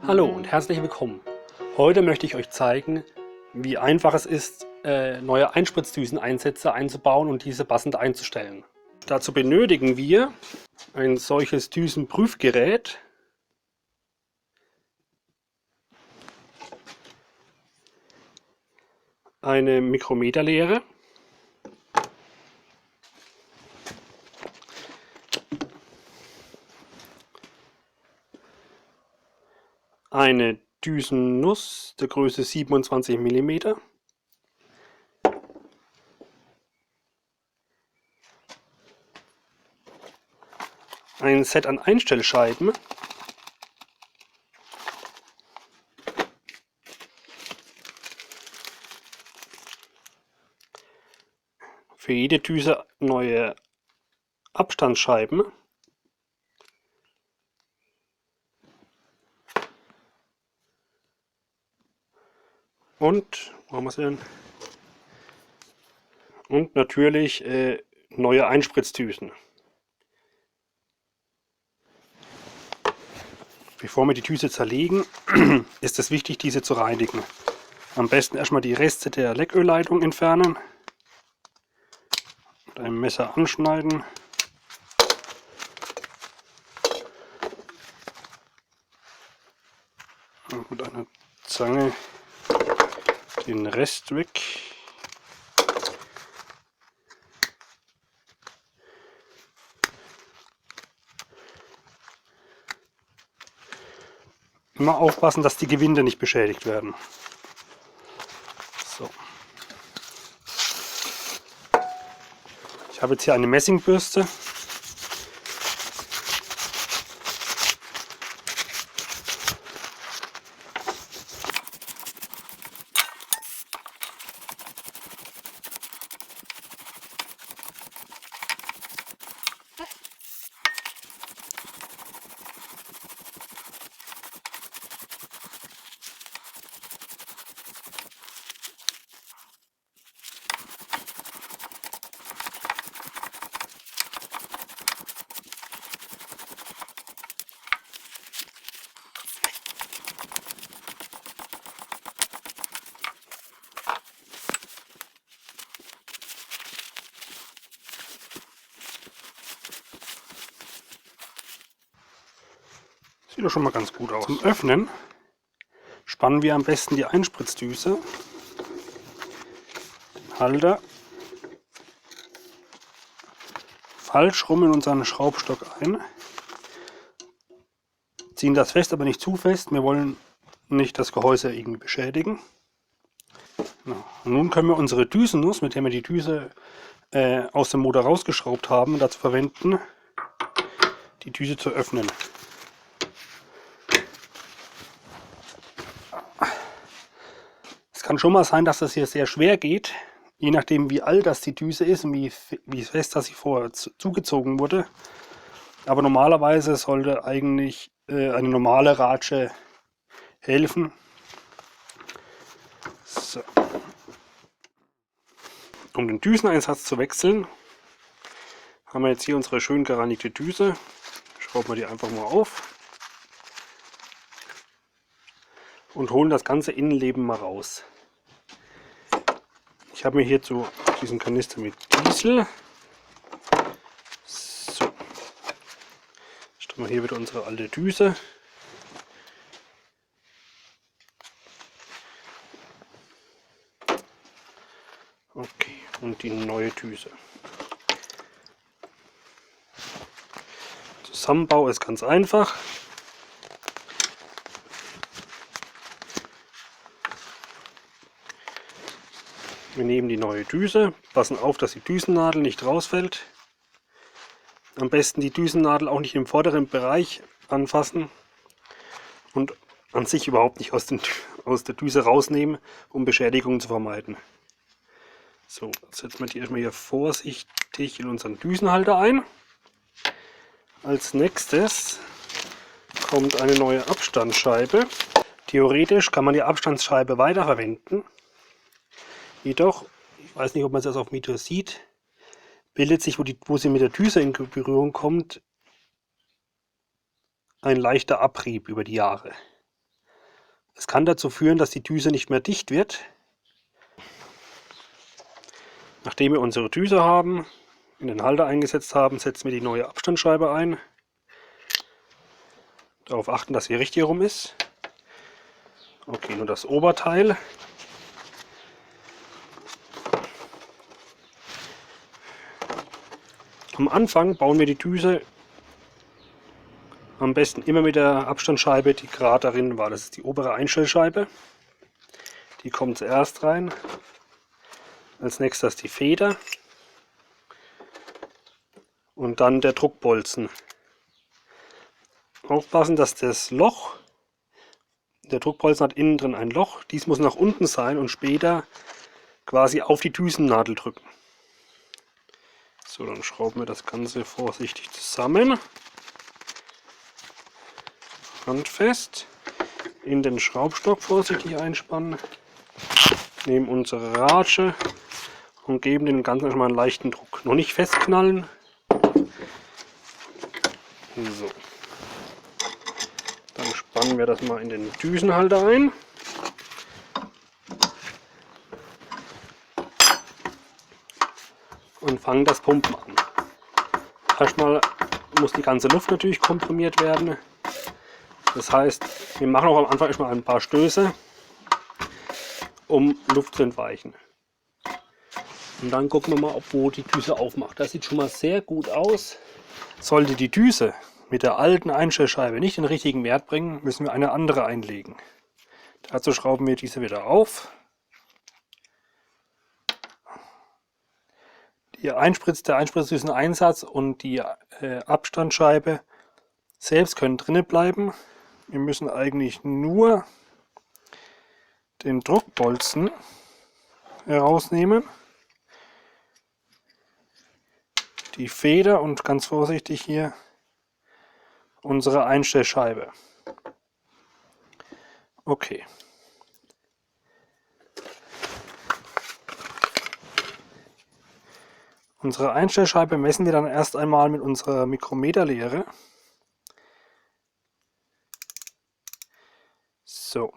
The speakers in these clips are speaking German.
Hallo und herzlich willkommen. Heute möchte ich euch zeigen, wie einfach es ist, neue Einspritzdüseneinsätze einzubauen und diese passend einzustellen. Dazu benötigen wir ein solches Düsenprüfgerät, eine Mikrometerlehre, eine Düsennuss der Größe 27 mm, ein Set an Einstellscheiben, für jede Düse neue Abstandsscheiben und, wo haben wir sie denn? Und natürlich neue Einspritzdüsen. Bevor wir die Düse zerlegen, ist es wichtig, diese zu reinigen. Am besten erstmal die Reste der Leckölleitung entfernen, mit einem Messer anschneiden. Und mit einer Zange den Rest weg. Immer aufpassen, dass die Gewinde nicht beschädigt werden. So. Ich habe jetzt hier eine Messingbürste. Sieht doch schon mal ganz gut aus. Zum Öffnen spannen wir am besten die Einspritzdüse, den Halter, falsch rum in unseren Schraubstock ein, ziehen das fest, aber nicht zu fest. Wir wollen nicht das Gehäuse irgendwie beschädigen. Und nun können wir unsere Düsennuss, mit der wir die Düse aus dem Motor rausgeschraubt haben, dazu verwenden, die Düse zu öffnen. Es kann schon mal sein, dass das hier sehr schwer geht, je nachdem wie alt das die Düse ist und wie fest das sie vorher zugezogen wurde. Aber normalerweise sollte eigentlich eine normale Ratsche helfen. So. Um den Düseneinsatz zu wechseln, haben wir jetzt hier unsere schön gereinigte Düse. Schrauben wir die einfach mal auf und holen das ganze Innenleben mal raus. Ich habe mir hierzu diesen Kanister mit Diesel. So. Stellen wir hier wieder unsere alte Düse. Okay, und die neue Düse. Zusammenbau ist ganz einfach. Wir nehmen die neue Düse, passen auf, dass die Düsennadel nicht rausfällt. Am besten die Düsennadel auch nicht im vorderen Bereich anfassen und an sich überhaupt nicht aus der Düse rausnehmen, um Beschädigungen zu vermeiden. So, setzen wir die erstmal hier vorsichtig in unseren Düsenhalter ein. Als nächstes kommt eine neue Abstandsscheibe. Theoretisch kann man die Abstandsscheibe weiterverwenden. Jedoch, ich weiß nicht, ob man das auf dem Video sieht, bildet sich, wo sie mit der Düse in Berührung kommt, ein leichter Abrieb über die Jahre. Es kann dazu führen, dass die Düse nicht mehr dicht wird. Nachdem wir unsere Düse haben, in den Halter eingesetzt haben, setzen wir die neue Abstandsscheibe ein. Darauf achten, dass sie richtig rum ist. Okay, nur das Oberteil. Am Anfang bauen wir die Düse am besten immer mit der Abstandsscheibe, die gerade darin war. Das ist die obere Einstellscheibe. Die kommt zuerst rein. Als nächstes die Feder. Und dann der Druckbolzen. Aufpassen, dass das Loch, der Druckbolzen hat innen drin ein Loch, dies muss nach unten sein und später quasi auf die Düsennadel drücken. So, dann schrauben wir das Ganze vorsichtig zusammen. Handfest. In den Schraubstock vorsichtig einspannen. Nehmen unsere Ratsche und geben dem Ganzen erstmal einen leichten Druck. Noch nicht festknallen. So. Dann spannen wir das mal in den Düsenhalter ein. Und fangen das Pumpen an. Erstmal muss die ganze Luft natürlich komprimiert werden. Das heißt, wir machen auch am Anfang erstmal ein paar Stöße, um Luft zu entweichen. Und dann gucken wir mal, wo die Düse aufmacht. Das sieht schon mal sehr gut aus. Sollte die Düse mit der alten Einstellscheibe nicht den richtigen Wert bringen, müssen wir eine andere einlegen. Dazu schrauben wir diese wieder auf. Der Einspritzdüseneinsatz und die Abstandsscheibe selbst können drinnen bleiben. Wir müssen eigentlich nur den Druckbolzen herausnehmen, die Feder und ganz vorsichtig hier unsere Einstellscheibe. Okay. Unsere Einstellscheibe messen wir dann erst einmal mit unserer Mikrometerlehre. So.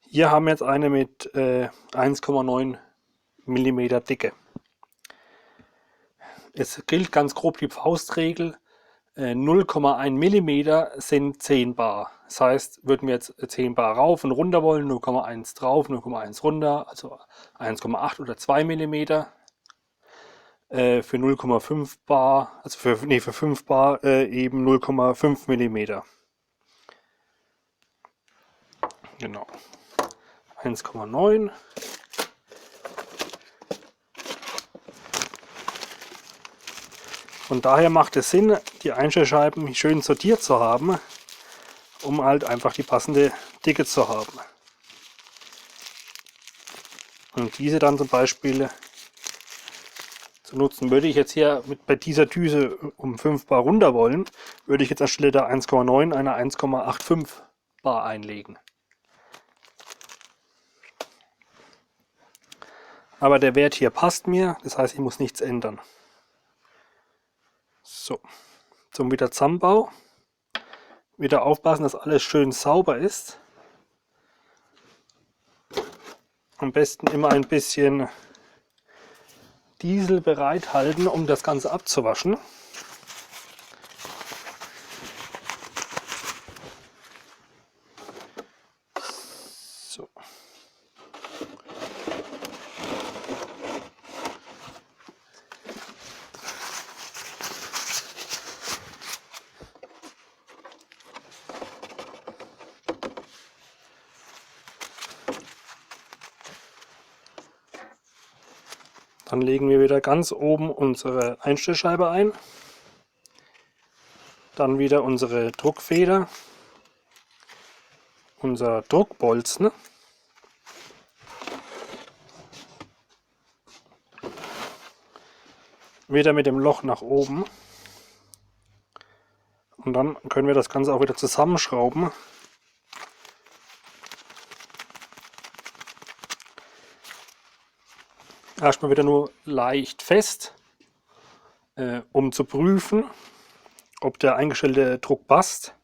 Hier haben wir jetzt eine mit 1,9 mm Dicke. Es gilt ganz grob die Faustregel, 0,1 mm sind 10 Bar. Das heißt, würden wir jetzt 10 Bar rauf und runter wollen, 0,1 drauf, 0,1 runter, also 1,8 oder 2 mm. Für 0,5 Bar, also für 5 Bar eben 0,5 mm. Genau. 1,9. Von daher macht es Sinn, die Einstellscheiben schön sortiert zu haben, um halt einfach die passende Dicke zu haben. Und diese dann zum Beispiel zu nutzen, würde ich jetzt hier bei dieser Düse um 5 Bar runter wollen, würde ich jetzt anstelle der 1,9 eine 1,85 Bar einlegen. Aber der Wert hier passt mir, das heißt, ich muss nichts ändern. So, zum Wiederzusammenbau. Wieder aufpassen, dass alles schön sauber ist. Am besten immer ein bisschen Diesel bereithalten, um das Ganze abzuwaschen. So. Dann legen wir wieder ganz oben unsere Einstellscheibe ein. Dann wieder unsere Druckfeder, unser Druckbolzen. Wieder mit dem Loch nach oben. Und dann können wir das Ganze auch wieder zusammenschrauben. Erstmal wieder nur leicht fest, um zu prüfen, ob der eingestellte Druck passt.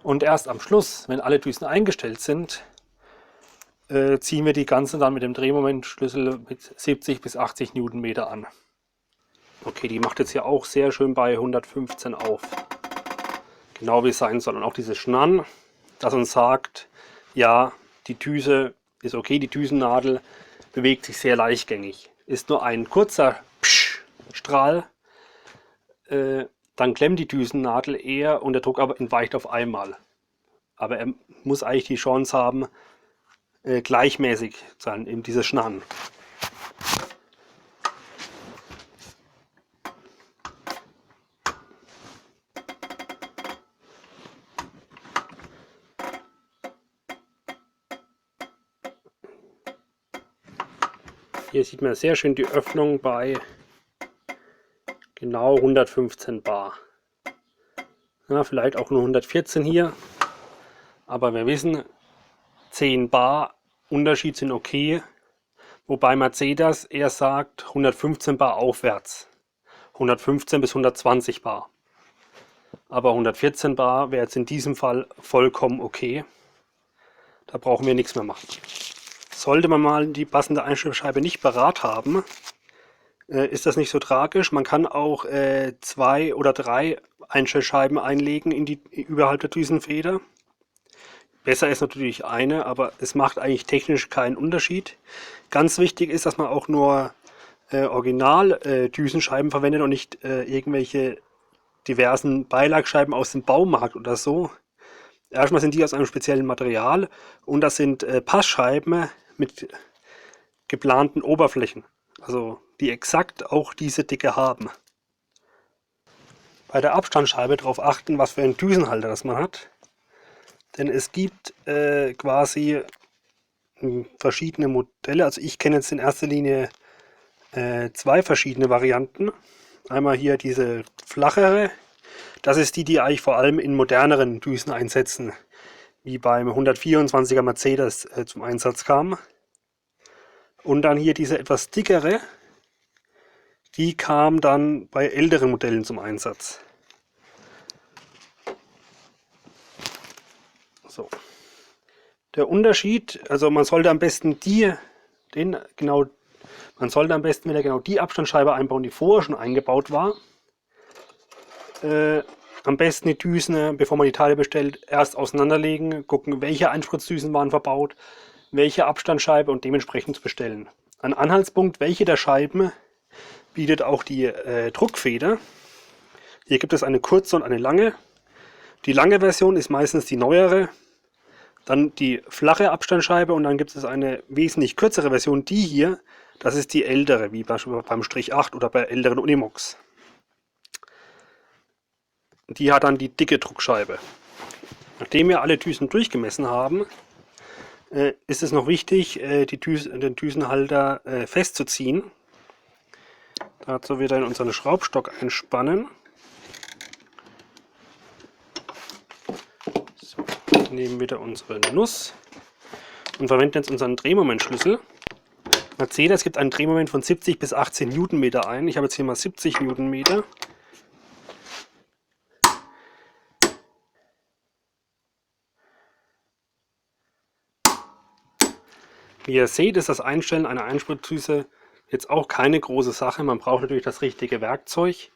Und erst am Schluss, wenn alle Düsen eingestellt sind, ziehen wir die ganze dann mit dem Drehmomentschlüssel mit 70 bis 80 Newtonmeter an. Okay, die macht jetzt hier auch sehr schön bei 115 auf. Genau wie es sein soll. Und auch dieses Schnarren, das uns sagt, ja, die Düse ist okay, die Düsennadel bewegt sich sehr leichtgängig. Ist nur ein kurzer Strahl, dann klemmt die Düsennadel eher und der Druck aber entweicht auf einmal. Aber er muss eigentlich die Chance haben, gleichmäßig sein, eben dieses Schnarren. Hier sieht man sehr schön die Öffnung bei genau 115 Bar. Ja, vielleicht auch nur 114 hier, aber wir wissen, 10 Bar Unterschied sind okay, wobei Mercedes eher sagt 115 Bar aufwärts, 115 bis 120 Bar. Aber 114 Bar wäre jetzt in diesem Fall vollkommen okay, da brauchen wir nichts mehr machen. Sollte man mal die passende Einstellscheibe nicht parat haben, ist das nicht so tragisch. Man kann auch 2 oder 3 Einstellscheiben einlegen überhalb der Düsenfeder. Besser ist natürlich eine, aber es macht eigentlich technisch keinen Unterschied. Ganz wichtig ist, dass man auch nur Original-Düsenscheiben verwendet und nicht irgendwelche diversen Beilagscheiben aus dem Baumarkt oder so. Erstmal sind die aus einem speziellen Material und das sind Passscheiben mit geplanten Oberflächen, also die exakt auch diese Dicke haben. Bei der Abstandsscheibe darauf achten, was für einen Düsenhalter das man hat, denn es gibt quasi verschiedene Modelle. Also ich kenne jetzt in erster Linie 2 verschiedene Varianten. Einmal hier diese flachere, das ist die eigentlich vor allem in moderneren Düsen einsetzen, wie beim 124er Mercedes zum Einsatz kam. Und dann hier diese etwas dickere, die kam dann bei älteren Modellen zum Einsatz. So. Der Unterschied, also man sollte am besten wieder genau die Abstandsscheibe einbauen, die vorher schon eingebaut war. Am besten die Düsen, bevor man die Teile bestellt, erst auseinanderlegen, gucken, welche Einspritzdüsen waren verbaut, welche Abstandsscheibe und dementsprechend bestellen. Ein Anhaltspunkt, welche der Scheiben bietet auch die Druckfeder. Hier gibt es eine kurze und eine lange. Die lange Version ist meistens die neuere, dann die flache Abstandsscheibe und dann gibt es eine wesentlich kürzere Version, die hier, das ist die ältere, wie beispielsweise beim Strich 8 oder bei älteren Unimogs. Die hat dann die dicke Druckscheibe. Nachdem wir alle Düsen durchgemessen haben, ist es noch wichtig, den Düsenhalter festzuziehen. Dazu wieder in unseren Schraubstock einspannen. So, nehmen wieder unsere Nuss und verwenden jetzt unseren Drehmomentschlüssel. Mercedes gibt einen Drehmoment von 70 bis 18 Newtonmeter ein. Ich habe jetzt hier mal 70 Newtonmeter. Wie ihr seht, ist das Einstellen einer Einspritzdüse jetzt auch keine große Sache. Man braucht natürlich das richtige Werkzeug.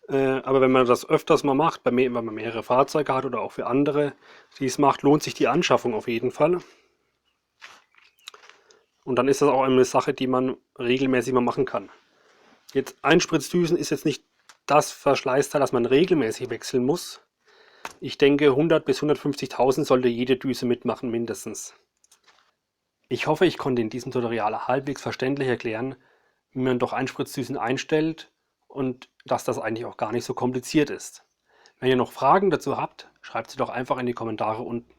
Aber wenn man das öfters mal macht, wenn man mehrere Fahrzeuge hat oder auch für andere, die es macht, lohnt sich die Anschaffung auf jeden Fall. Und dann ist das auch eine Sache, die man regelmäßig mal machen kann. Jetzt Einspritzdüsen ist jetzt nicht das Verschleißteil, das man regelmäßig wechseln muss. Ich denke 100 bis 150.000 sollte jede Düse mitmachen mindestens. Ich hoffe, ich konnte in diesem Tutorial halbwegs verständlich erklären, wie man doch Einspritzdüsen einstellt und dass das eigentlich auch gar nicht so kompliziert ist. Wenn ihr noch Fragen dazu habt, schreibt sie doch einfach in die Kommentare unten.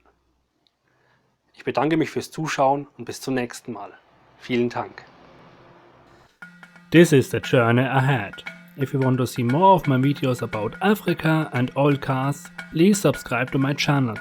Ich bedanke mich fürs Zuschauen und bis zum nächsten Mal. Vielen Dank. This is the journey ahead. If you want to see more of my videos about Africa and oil cars, please subscribe to my channel.